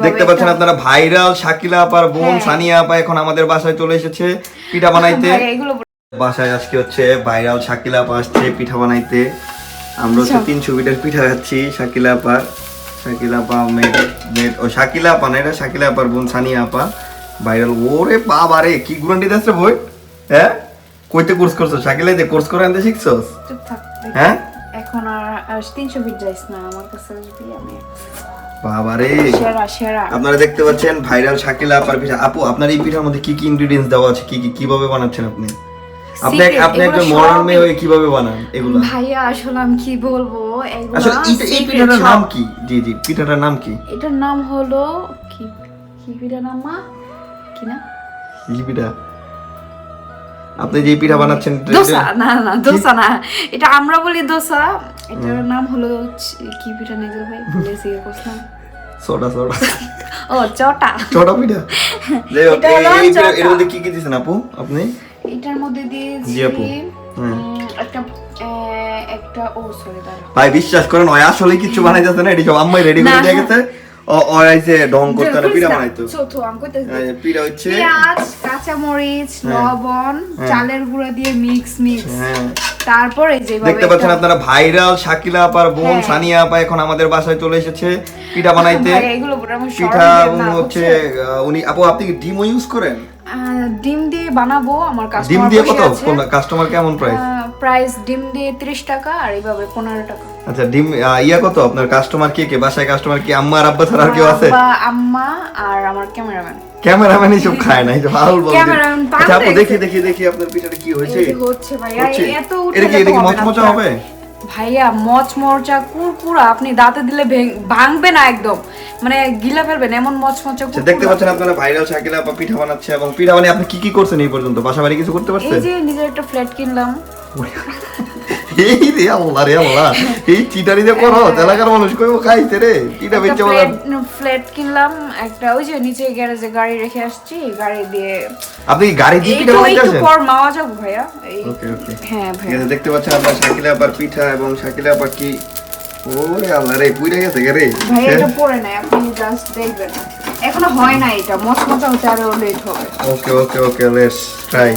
দেখতে পাচ্ছেন আপনারা ভাইরাল শাকিলা আপার বোন সানিয়া আপা এখন আমাদের বাসায় চলে এসেছে পিঠা বানাইতে। বাসায় আজকে হচ্ছে ভাইরাল শাকিলা আপা আসছে পিঠা বানাইতে। আমরা হচ্ছে 300 পিঠার পিঠা খাচ্ছি শাকিলা আপা মেড ও শাকিলা আপা না, এটা শাকিলা আপার বোন সানিয়া আপা ভাইরাল। ওরে বাবা রে, কি গ্যারান্টি দিচ্ছে বই? হ্যাঁ, কইতে কোর্স করছো শাকিলা? যে কোর্স করে আনতে শিখছস? চুপ থাক। হ্যাঁ, এখন আর 300 বিট যাইস না, আমার কাছে আসবি আমি। বাবারে, সেরা আপনারা দেখতে পাচ্ছেন ভাইরাল শাকিলা আপার পিঠা। আপু, আপনার এই পিঠার মধ্যে কি কি ইনগ্রেডিয়েন্টস দেওয়া আছে, কিভাবে বানাচ্ছেন আপনি? আপনি একজন মডার্ন মেয়ে হয়ে কিভাবে বানান এগুলো? ভাইয়া আসলে আমি কি বলবো, এগুলো আসলে এই পিঠাটার নাম কি? জি পিঠাটার নাম কি? এটার নাম হলো কি পিঠার নাম মা কি না? কি পিঠা? আপনি যে পিঠা বানাচ্ছেন দোসা? না দোসা না, এটা আমরা বলি দোসা। এটার নাম হলো কি পিঠা নেই ভাই, ভুলেছি কোথাও। সোডা ও চটা পিঠা। এর মধ্যে কি কি দিয়েছেন আপু আপনি? এটার মধ্যে দিয়েছি একটা ও সরি দাঁড়া ভাই, বিশ্বাস করেন ওই আসলে কিছু বানাইতেছে না, এটি সব আম্মাই রেডি করে দিয়ে গেছে। ওইছে ডং করতে না পিঠা বানাইতো। পিঠা হচ্ছে পেঁয়াজ, কাঁচা মরিচ, লবণ, চালের গুঁড়া দিয়ে মিক্স। তারপর এই যে দেখতে পাচ্ছেন আপনারা ভাইরাল শাকিলা আপার বোন সানিয়া আপা এখন আমাদের বাসায় চলে এসেছে পিঠা বানাইতে। পিঠা হচ্ছে উনি আপু, আপনি কি ডিম ইউজ করেন? ডিম দিয়ে বানাবো। আমার কাস্টমার ডিম দিয়ে কত? কাস্টমার কেমন প্রাইস? ডিম দিয়ে 30 টাকা আর এইভাবে 15 টাকা। আচ্ছা, ডিম কত আপনার? কাস্টমার কে বাসায় কাস্টমার কি আম্মা আর আব্বা ছাড়া আর কেউ আছে? আম্মা আর আমার ক্যামেরাম্যান সব খায় না, এটা ভালো বল। আচ্ছা আপু, দেখি আপনার পিঠাটা কি হয়েছে? হচ্ছে ভাইয়া, এত এটা কি মচমচা হবে? ভাইয়া মচমচা কুরকুরা, আপনি দাঁতে দিলে ভাঙবে না একদম, মানে গিলা ফেলবেন এমন মচমচা কুরকুরা। দেখতে পাচ্ছেন আপনারা ভাইরাল শাকিলা আপা পিঠা বানাচ্ছে। এবং পিঠা মানে আপনি কি করছেন এই পর্যন্ত? বাসা বাড়ি কিছু করতে পারছেন? এই যে নিজের একটা ফ্ল্যাট কিনলাম। এই রে আল্লাহ, এই চিটারি যে করো এলাকার মানুষ কইবো খাইছে রে পিঠা বেচে বলা। ফ্ল্যাট কিনলাম একটা, ওই যে নিচে গ্যারেজে গাড়ি রেখে আসছি, গাড়ি দিয়ে। আপনি গাড়ি দিয়ে পিঠা বানাইতেছেন? একটু পর মাওয়া যাব ভাইয়া। ওকে হ্যাঁ ভাইয়া, দেখতে পাচ্ছেন আপনারা শাকিলা আপার পিঠা এবং শাকিলা আপা কি, ওরে আল্লাহ রে, পুইরা গেছে রে ভাইয়া। এটা পড়ে নাই, আপনি জাস্ট দেখবেন, এখনো হয় না, এটা মচমচা হতে আরো লেট হবে। Okay let's try.